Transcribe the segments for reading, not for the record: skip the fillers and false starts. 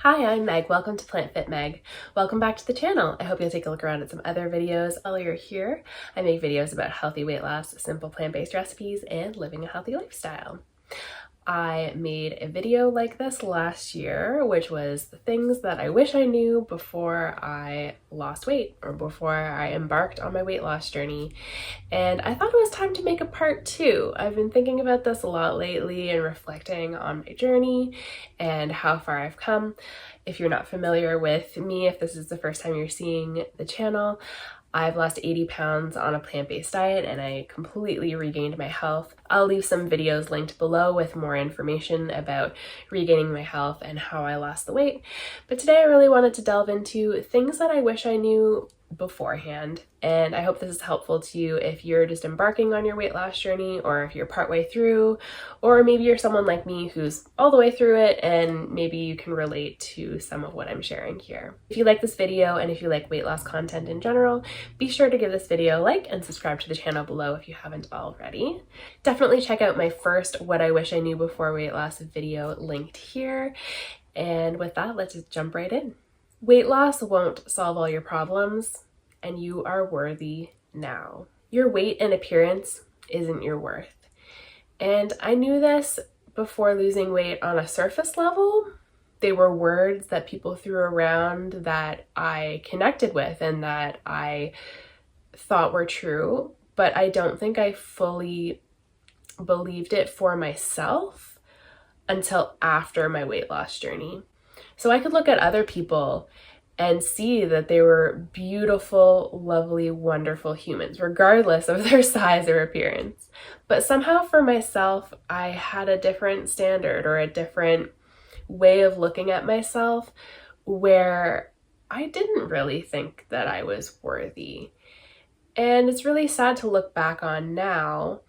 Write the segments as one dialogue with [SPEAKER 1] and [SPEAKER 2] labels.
[SPEAKER 1] Hi, I'm Meg. Welcome to plantfitmeg. Welcome back to the channel. I hope you'll take a look around at some other videos while you're here. I make videos about healthy weight loss, simple plant-based recipes, and living a healthy lifestyle. I made a video like this last year, which was the things that I wish I knew before I lost weight or before I embarked on my weight loss journey. And I thought it was time to make a part 2. I've been thinking about this a lot lately and reflecting on my journey and how far I've come. If you're not familiar with me, if this is the first time you're seeing the channel, I've lost 80 pounds on a plant-based diet and I completely regained my health. I'll leave some videos linked below with more information about regaining my health and how I lost the weight. But today I really wanted to delve into things that I wish I knew beforehand. And I hope this is helpful to you if you're just embarking on your weight loss journey, or if you're partway through, or maybe you're someone like me who's all the way through it and maybe you can relate to some of what I'm sharing here. If you like this video and if you like weight loss content in general, be sure to give this video a like and subscribe to the channel below if you haven't already. Definitely check out my first What I Wish I Knew Before Weight Loss video linked here. And with that, let's just jump right in. Weight loss won't solve all your problems, and you are worthy now. Your weight and appearance isn't your worth. And I knew this before losing weight on a surface level. They were words that people threw around that I connected with and that I thought were true, but I don't think I fully believed it for myself until after my weight loss journey. So I could look at other people and see that they were beautiful, lovely, wonderful humans, regardless of their size or appearance. But somehow for myself, I had a different standard or a different way of looking at myself where I didn't really think that I was worthy. And it's really sad to look back on now,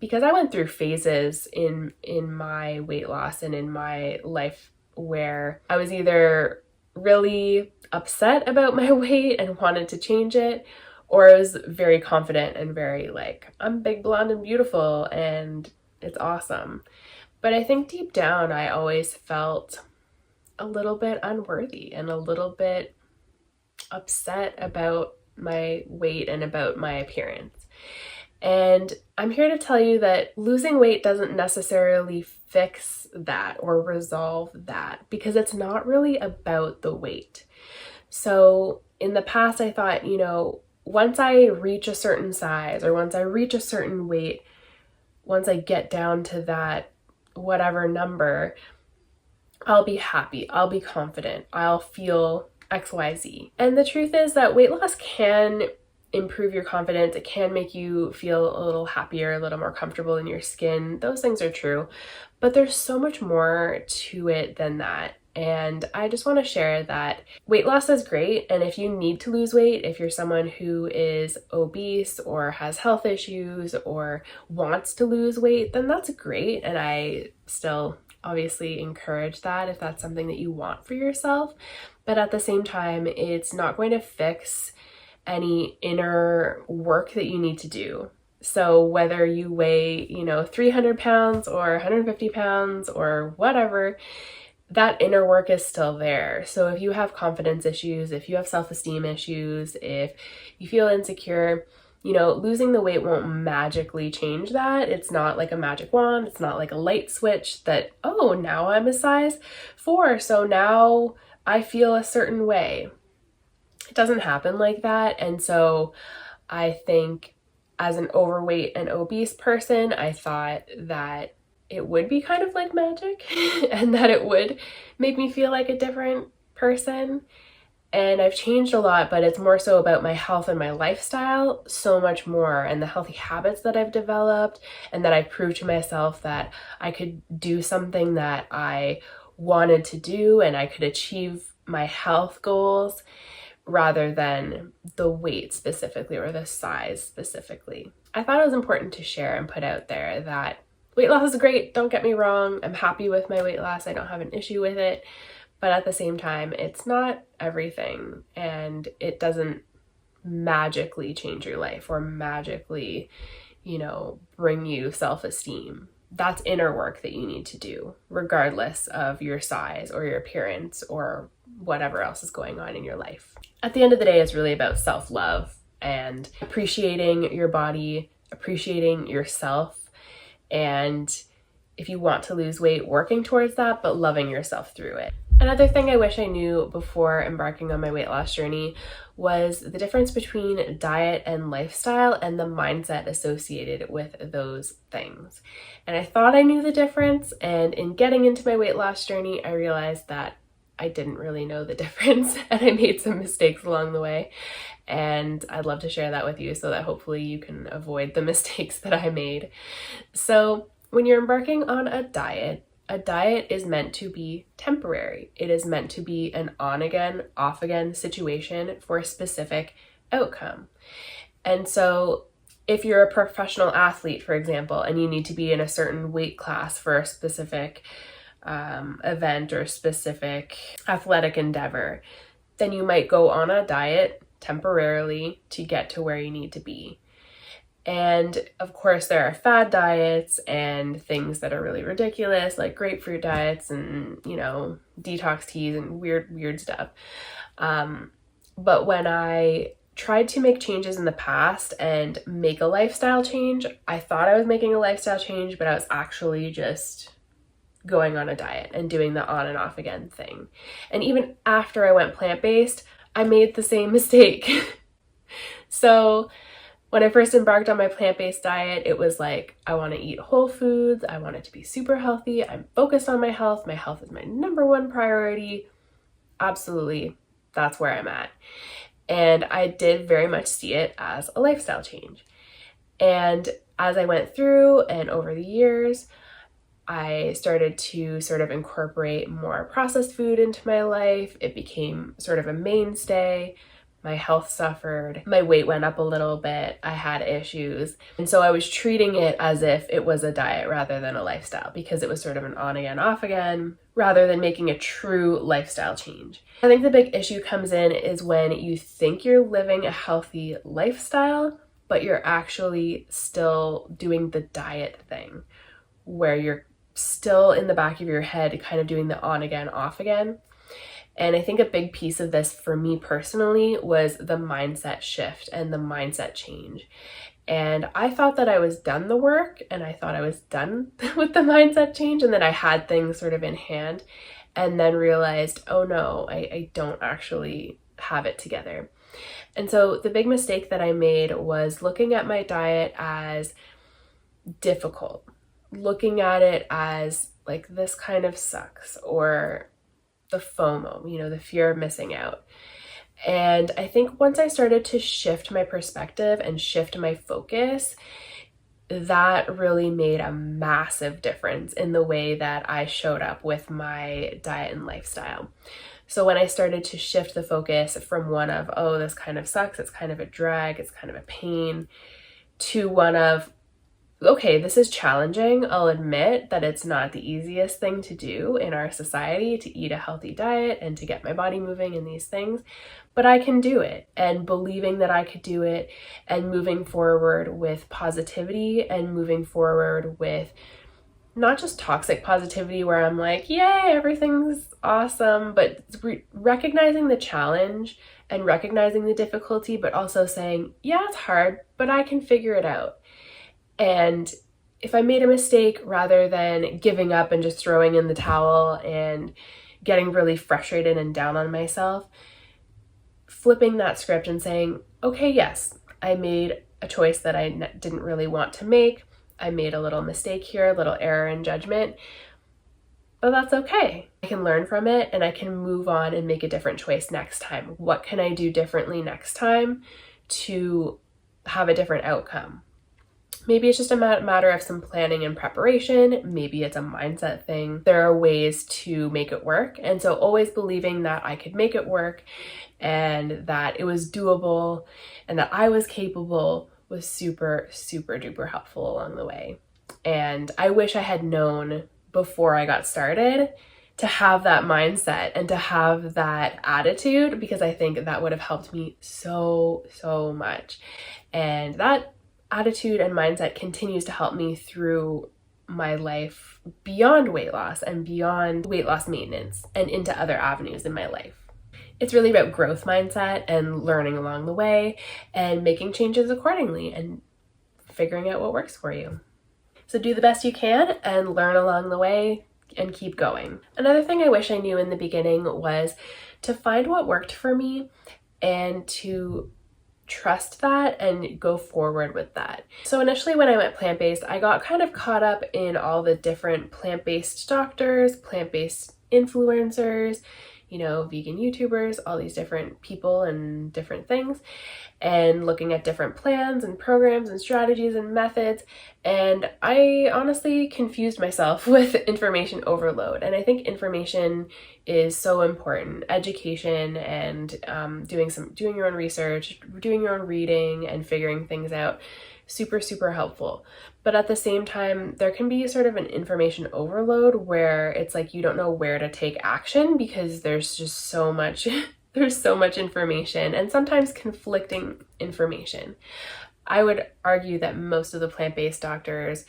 [SPEAKER 1] because I went through phases in my weight loss and in my life where I was either really upset about my weight and wanted to change it, or I was very confident and very like, I'm big, blonde, and beautiful, and it's awesome. But I think deep down, I always felt a little bit unworthy and a little bit upset about my weight and about my appearance. And I'm here to tell you that losing weight doesn't necessarily fix that or resolve that, because it's not really about the weight. So in the past, I thought, once I reach a certain size or once I reach a certain weight, once I get down to that whatever number, I'll be happy, I'll be confident, I'll feel XYZ. And the truth is that weight loss can improve your confidence. It can make you feel a little happier, a little more comfortable in your skin. Those things are true, but there's so much more to it than that. And I just want to share that weight loss is great. And if you need to lose weight, if you're someone who is obese or has health issues or wants to lose weight, then that's great. And I still obviously encourage that if that's something that you want for yourself. But at the same time, it's not going to fix any inner work that you need to do. So whether you weigh, 300 pounds or 150 pounds or whatever, that inner work is still there. So if you have confidence issues, if you have self-esteem issues, if you feel insecure, losing the weight won't magically change that. It's not like a magic wand. It's not like a light switch that, oh, now I'm a size 4, so now I feel a certain way. It doesn't happen like that. And so I think as an overweight and obese person, I thought that it would be kind of like magic and that it would make me feel like a different person. And I've changed a lot, but it's more so about my health and my lifestyle, so much more, and the healthy habits that I've developed, and that I've proved to myself that I could do something that I wanted to do and I could achieve my health goals, rather than the weight specifically or the size specifically. I thought it was important to share and put out there that weight loss is great, don't get me wrong. I'm happy with my weight loss. I don't have an issue with it. But at the same time, it's not everything, and it doesn't magically change your life or magically, bring you self-esteem. that's inner work that you need to do, regardless of your size or your appearance or whatever else is going on in your life. At the end of the day, it's really about self-love and appreciating your body, appreciating yourself, and if you want to lose weight, working towards that, but loving yourself through it. Another thing I wish I knew before embarking on my weight loss journey was the difference between diet and lifestyle and the mindset associated with those things. And I thought I knew the difference, and in getting into my weight loss journey, I realized that I didn't really know the difference and I made some mistakes along the way. And I'd love to share that with you so that hopefully you can avoid the mistakes that I made. So when you're embarking on a diet is meant to be temporary. It is meant to be an on again, off again situation for a specific outcome. And so if you're a professional athlete, for example, and you need to be in a certain weight class for a specific event or specific athletic endeavor, then you might go on a diet temporarily to get to where you need to be. And of course, there are fad diets and things that are really ridiculous, like grapefruit diets and, detox teas and weird stuff. But when I tried to make changes in the past and make a lifestyle change, I thought I was making a lifestyle change, but I was actually just going on a diet and doing the on and off again thing. And even after I went plant-based, I made the same mistake. So when I first embarked on my plant-based diet, it was like, I want to eat whole foods. I want it to be super healthy. I'm focused on my health. My health is my number one priority. Absolutely, that's where I'm at. And I did very much see it as a lifestyle change. And as I went through and over the years, I started to sort of incorporate more processed food into my life. It became sort of a mainstay. My health suffered. My weight went up a little bit. I had issues. And so I was treating it as if it was a diet rather than a lifestyle, because it was sort of an on again, off again, rather than making a true lifestyle change. I think the big issue comes in is when you think you're living a healthy lifestyle, but you're actually still doing the diet thing, where you're still in the back of your head kind of doing the on again, off again. And I think a big piece of this for me personally was the mindset shift and the mindset change. And I thought that I was done the work, and I thought I was done with the mindset change, and that I had things sort of in hand, and then realized, oh no, I don't actually have it together. And so the big mistake that I made was looking at my diet as difficult, looking at it as like, this kind of sucks, or the FOMO, the fear of missing out. And I think once I started to shift my perspective and shift my focus, that really made a massive difference in the way that I showed up with my diet and lifestyle. So when I started to shift the focus from one of, oh, this kind of sucks, it's kind of a drag, it's kind of a pain, to one of, okay, this is challenging. I'll admit that it's not the easiest thing to do in our society, to eat a healthy diet and to get my body moving and these things, but I can do it. And believing that I could do it, and moving forward with positivity, and moving forward with not just toxic positivity where I'm like, yay, everything's awesome, but recognizing the challenge and recognizing the difficulty, but also saying, yeah, it's hard, but I can figure it out. And if I made a mistake, rather than giving up and just throwing in the towel and getting really frustrated and down on myself, flipping that script and saying, okay, yes, I made a choice that I didn't really want to make. I made a little mistake here, a little error in judgment, but that's okay. I can learn from it, and I can move on and make a different choice next time. What can I do differently next time to have a different outcome? Maybe it's just a matter of some planning and preparation. Maybe it's a mindset thing. There are ways to make it work. And so always believing that I could make it work and that it was doable and that I was capable was super, super duper helpful along the way. And I wish I had known before I got started to have that mindset and to have that attitude, because I think that would have helped me so, so much. And that attitude and mindset continues to help me through my life beyond weight loss and beyond weight loss maintenance and into other avenues in my life. It's really about growth mindset and learning along the way and making changes accordingly and figuring out what works for you. So do the best you can and learn along the way and keep going. Another thing I wish I knew in the beginning was to find what worked for me and to trust that and go forward with that. So initially when I went plant-based, I got kind of caught up in all the different plant-based doctors, plant-based influencers, vegan YouTubers, all these different people and different things, and looking at different plans and programs and strategies and methods. And I honestly confused myself with information overload. And I think information is so important. Education and doing your own research, doing your own reading and figuring things out, super, super helpful. But at the same time, there can be sort of an information overload where it's like you don't know where to take action because there's just so much there's so much information and sometimes conflicting information. I would argue that most of the plant-based doctors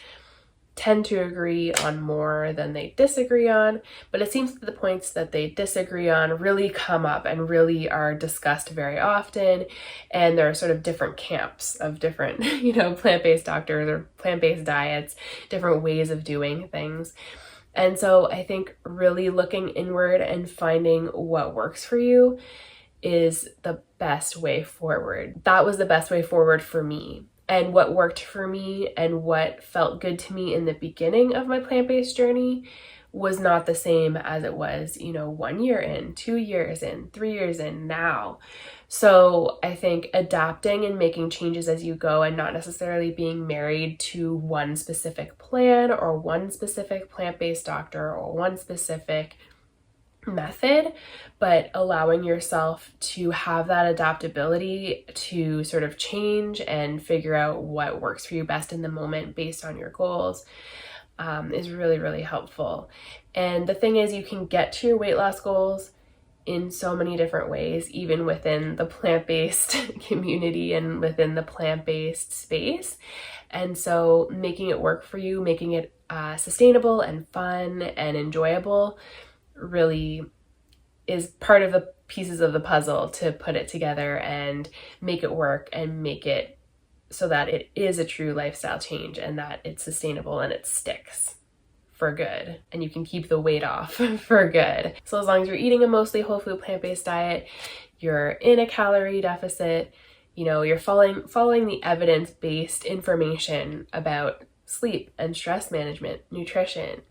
[SPEAKER 1] tend to agree on more than they disagree on, but it seems that the points that they disagree on really come up and really are discussed very often, and there are sort of different camps of different, plant-based doctors or plant-based diets, different ways of doing things. And so I think really looking inward and finding what works for you is the best way forward. That was the best way forward for me. And what worked for me and what felt good to me in the beginning of my plant-based journey was not the same as it was, 1 year in, 2 years in, 3 years in now. So I think adapting and making changes as you go and not necessarily being married to one specific plan or one specific plant-based doctor or one specific method, but allowing yourself to have that adaptability to sort of change and figure out what works for you best in the moment based on your goals is really, really helpful. And the thing is, you can get to your weight loss goals in so many different ways, even within the plant-based community and within the plant-based space. And so making it work for you, making it sustainable and fun and enjoyable really is part of the pieces of the puzzle to put it together and make it work and make it so that it is a true lifestyle change and that it's sustainable and it sticks for good and you can keep the weight off for good. So as long as you're eating a mostly whole food plant-based diet, you're in a calorie deficit, you're following the evidence-based information about sleep and stress management, nutrition,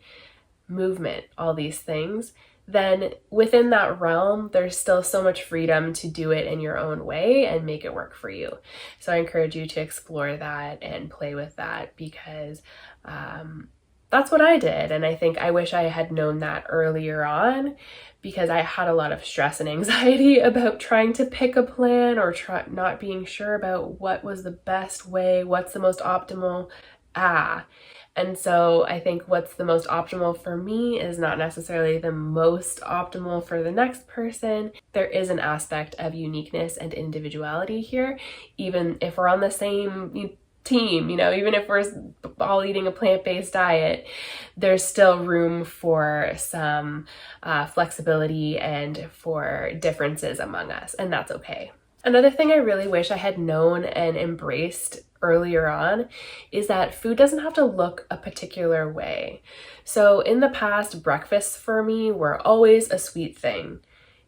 [SPEAKER 1] movement, all these things, then within that realm, there's still so much freedom to do it in your own way and make it work for you. So I encourage you to explore that and play with that because that's what I did. And I think I wish I had known that earlier on because I had a lot of stress and anxiety about trying to pick a plan or not being sure about what was the best way, what's the most optimal. And so I think what's the most optimal for me is not necessarily the most optimal for the next person. There is an aspect of uniqueness and individuality here, even if we're on the same team, even if we're all eating a plant-based diet, there's still room for some flexibility and for differences among us, and that's okay. Another thing I really wish I had known and embraced earlier on is that food doesn't have to look a particular way. So in the past, breakfasts for me were always a sweet thing.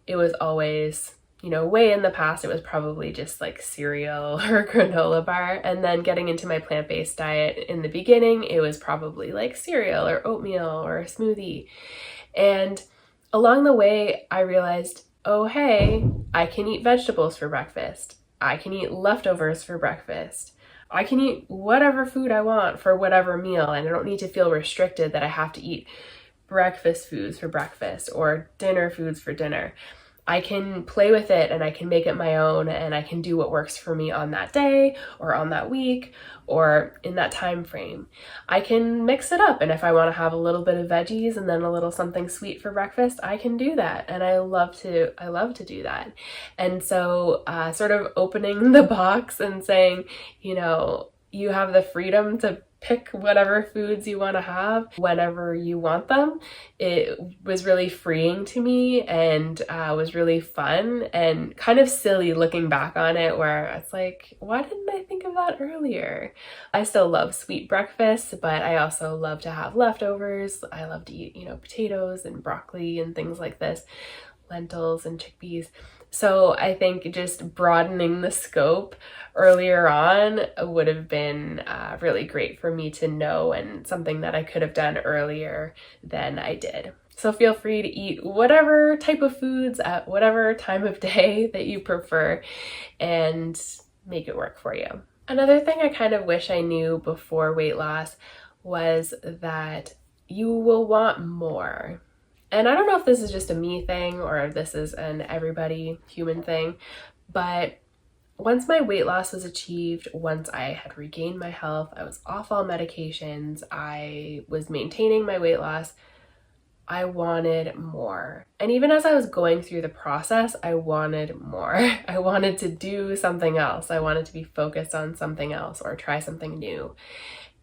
[SPEAKER 1] It was always, way in the past, it was probably just like cereal or granola bar. And then getting into my plant-based diet in the beginning, it was probably like cereal or oatmeal or a smoothie. And along the way, I realized, oh, hey, I can eat vegetables for breakfast. I can eat leftovers for breakfast. I can eat whatever food I want for whatever meal, and I don't need to feel restricted that I have to eat breakfast foods for breakfast or dinner foods for dinner. I can play with it and I can make it my own and I can do what works for me on that day or on that week or in that time frame. I can mix it up, and if I want to have a little bit of veggies and then a little something sweet for breakfast, I can do that, and I love to do that. And so sort of opening the box and saying, you have the freedom to pick whatever foods you want to have whenever you want them. It was really freeing to me and was really fun and kind of silly looking back on it, where it's like, why didn't I think of that earlier? I still love sweet breakfast, but I also love to have leftovers. I love to eat, potatoes and broccoli and things like this, lentils and chickpeas. So I think just broadening the scope earlier on would have been really great for me to know, and something that I could have done earlier than I did. So feel free to eat whatever type of foods at whatever time of day that you prefer and make it work for you. Another thing I kind of wish I knew before weight loss was that you will want more. And I don't know if this is just a me thing or if this is an everybody human thing, but once my weight loss was achieved, once I had regained my health, I was off all medications, I was maintaining my weight loss, I wanted more. And even as I was going through the process, I wanted more. I wanted to do something else. I wanted to be focused on something else or try something new.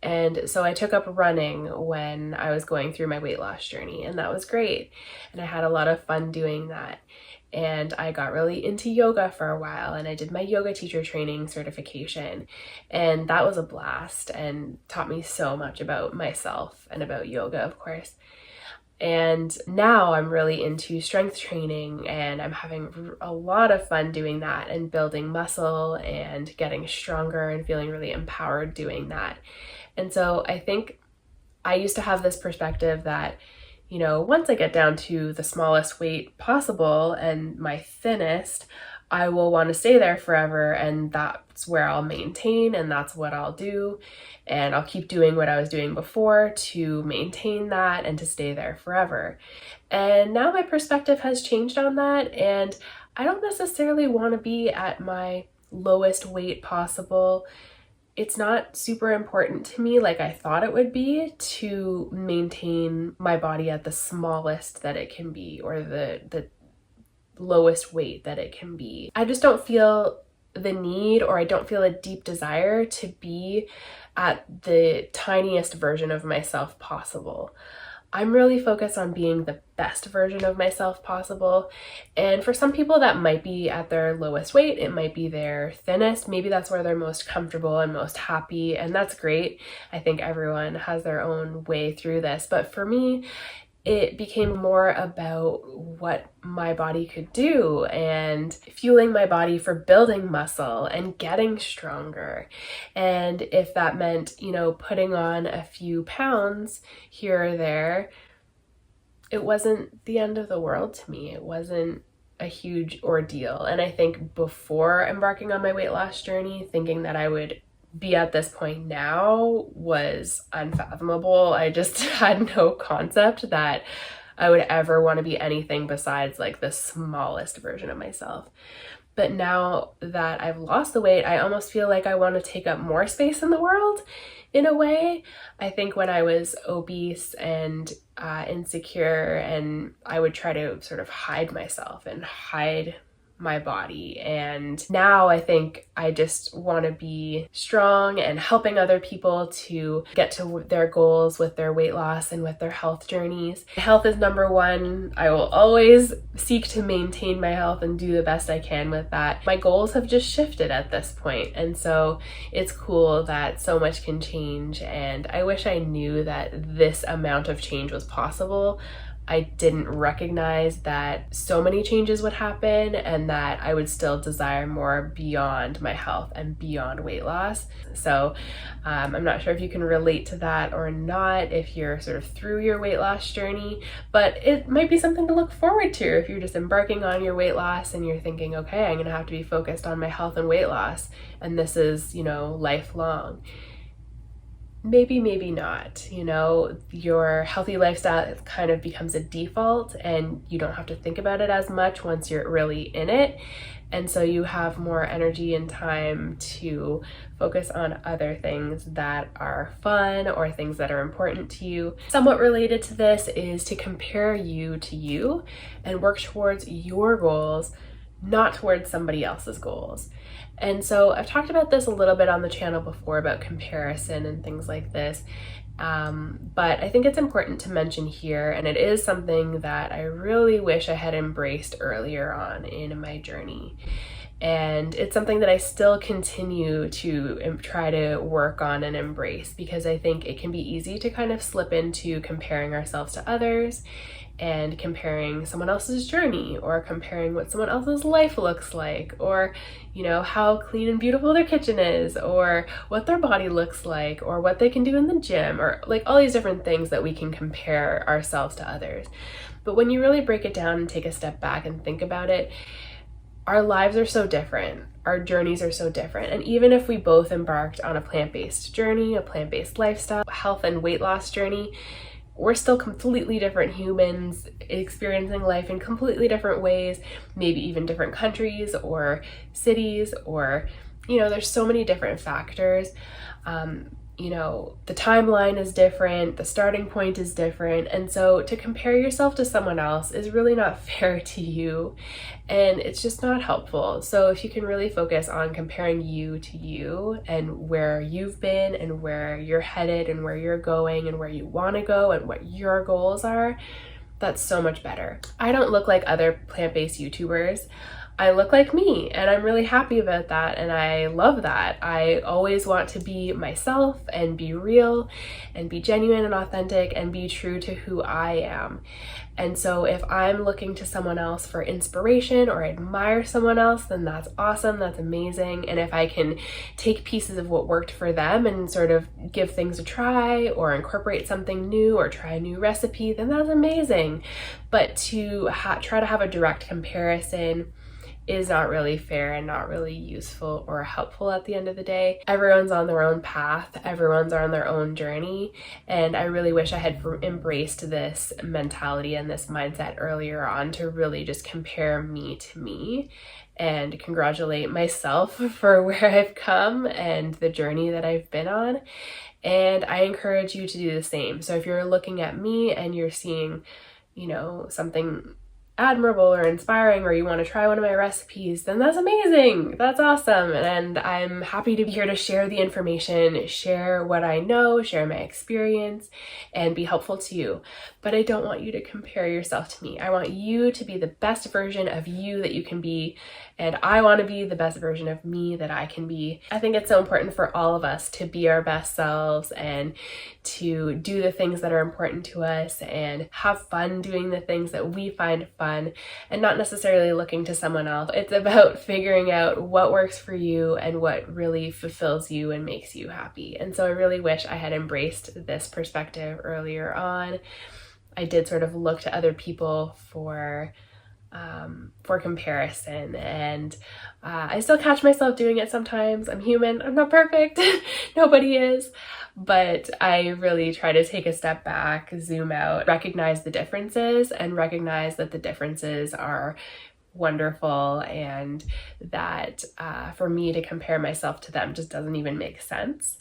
[SPEAKER 1] And so I took up running when I was going through my weight loss journey, and that was great. And I had a lot of fun doing that. And I got really into yoga for a while, and I did my yoga teacher training certification. And that was a blast and taught me so much about myself and about yoga, of course. And now I'm really into strength training, and I'm having a lot of fun doing that and building muscle and getting stronger and feeling really empowered doing that. And so I think I used to have this perspective that, once I get down to the smallest weight possible and my thinnest, I will want to stay there forever, and that's where I'll maintain, and that's what I'll do. And I'll keep doing what I was doing before to maintain that and to stay there forever. And now my perspective has changed on that, and I don't necessarily want to be at my lowest weight possible. It's not super important to me like I thought it would be to maintain my body at the smallest that it can be, or the lowest weight that it can be. I just don't feel the need, or I don't feel a deep desire to be at the tiniest version of myself possible. I'm really focused on being the best version of myself possible. And for some people that might be at their lowest weight, it might be their thinnest. Maybe that's where they're most comfortable and most happy, and that's great. I think everyone has their own way through this. But for me, it became more about what my body could do and fueling my body for building muscle and getting stronger. And if that meant, putting on a few pounds here or there, it wasn't the end of the world to me. It wasn't a huge ordeal. And I think before embarking on my weight loss journey, thinking that I would be at this point now was unfathomable. I just had no concept that I would ever want to be anything besides like the smallest version of myself. But now that I've lost the weight, I almost feel like I want to take up more space in the world in a way. I think when I was obese and insecure, and I would try to sort of hide myself and hide my body. And now I think I just want to be strong and helping other people to get to their goals with their weight loss and with their health journeys. Health is number one. I will always seek to maintain my health and do the best I can with that. My goals have just shifted at this point, and so it's cool that so much can change, and I wish I knew that this amount of change was possible. I didn't recognize that so many changes would happen and that I would still desire more beyond my health and beyond weight loss. So I'm not sure if you can relate to that or not, if you're sort of through your weight loss journey, but it might be something to look forward to if you're just embarking on your weight loss and you're thinking, okay, I'm gonna have to be focused on my health and weight loss, and this is, lifelong. Maybe, maybe not. Your healthy lifestyle kind of becomes a default, and you don't have to think about it as much once you're really in it. And so you have more energy and time to focus on other things that are fun or things that are important to you. Somewhat related to this is to compare you to you and work towards your goals, not towards somebody else's goals. And so I've talked about this a little bit on the channel before about comparison and things like this. But I think it's important to mention here, and it is something that I really wish I had embraced earlier on in my journey. And it's something that I still continue to try to work on and embrace, because I think it can be easy to kind of slip into comparing ourselves to others and comparing someone else's journey, or comparing what someone else's life looks like, or, you know, how clean and beautiful their kitchen is, or what their body looks like, or what they can do in the gym, or like all these different things that we can compare ourselves to others. But when you really break it down and take a step back and think about it, our lives are so different. Our journeys are so different. And even if we both embarked on a plant-based journey, a plant-based lifestyle, health and weight loss journey, we're still completely different humans experiencing life in completely different ways, maybe even different countries or cities, or, you know, there's so many different factors. You know, the timeline is different, the starting point is different, and so to compare yourself to someone else is really not fair to you, and it's just not helpful. So if you can really focus on comparing you to you and where you've been and where you're headed and where you're going and where you want to go and what your goals are, that's so much better. I don't look like other plant-based YouTubers. I look like me, and I'm really happy about that, and I love that. I always want to be myself and be real and be genuine and authentic and be true to who I am. And so if I'm looking to someone else for inspiration or admire someone else, then that's awesome, that's amazing. And if I can take pieces of what worked for them and sort of give things a try or incorporate something new or try a new recipe, then that's amazing. But to try to have a direct comparison is not really fair and not really useful or helpful at the end of the day. Everyone's on their own path, everyone's on their own journey, and I really wish I had embraced this mentality and this mindset earlier on to really just compare me to me and congratulate myself for where I've come and the journey that I've been on. And I encourage you to do the same. So if you're looking at me and you're seeing, you know, something admirable or inspiring, or you want to try one of my recipes, then that's amazing. That's awesome. And I'm happy to be here to share the information, share what I know, share my experience, and be helpful to you. But I don't want you to compare yourself to me. I want you to be the best version of you that you can be, and I want to be the best version of me that I can be. I think it's so important for all of us to be our best selves and to do the things that are important to us and have fun doing the things that we find fun, and not necessarily looking to someone else. It's about figuring out what works for you and what really fulfills you and makes you happy. And so I really wish I had embraced this perspective earlier on. I did sort of look to other people for comparison, and I still catch myself doing it sometimes. I'm human, I'm not perfect, nobody is, but I really try to take a step back, zoom out, recognize the differences, and recognize that the differences are wonderful, and that for me to compare myself to them just doesn't even make sense.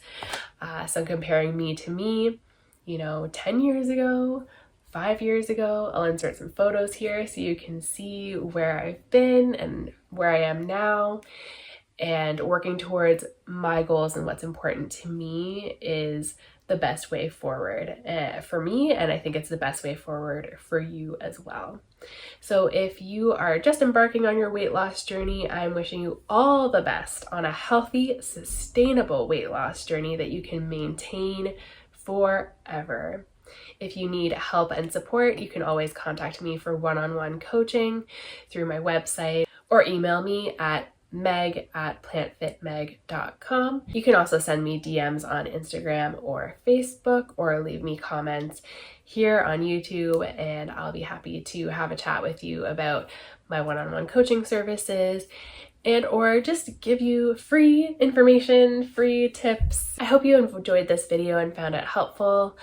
[SPEAKER 1] So comparing me to me, you know, 10 years ago, 5 years ago, I'll insert some photos here so you can see where I've been and where I am now. And working towards my goals and what's important to me is the best way forward for me, and I think it's the best way forward for you as well. So if you are just embarking on your weight loss journey, I'm wishing you all the best on a healthy, sustainable weight loss journey that you can maintain forever. If you need help and support, you can always contact me for one-on-one coaching through my website, or email me at meg@plantfitmeg.com. You can also send me DMs on Instagram or Facebook, or leave me comments here on YouTube, and I'll be happy to have a chat with you about my one-on-one coaching services, and or just give you free information, free tips. I hope you enjoyed this video and found it helpful.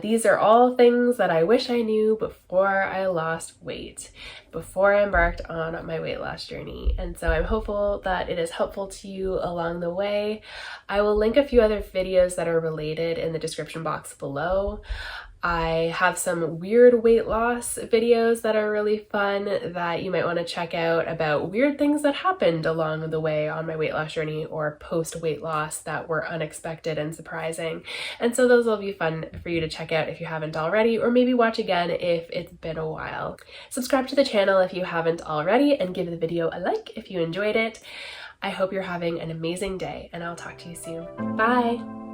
[SPEAKER 1] These are all things that I wish I knew before I lost weight, before I embarked on my weight loss journey. And so I'm hopeful that it is helpful to you along the way. I will link a few other videos that are related in the description box below. I have some weird weight loss videos that are really fun that you might want to check out about weird things that happened along the way on my weight loss journey or post weight loss that were unexpected and surprising. And so those will be fun for you to check out if you haven't already, or maybe watch again if it's been a while. Subscribe to the channel if you haven't already, and give the video a like if you enjoyed it. I hope you're having an amazing day, and I'll talk to you soon. Bye!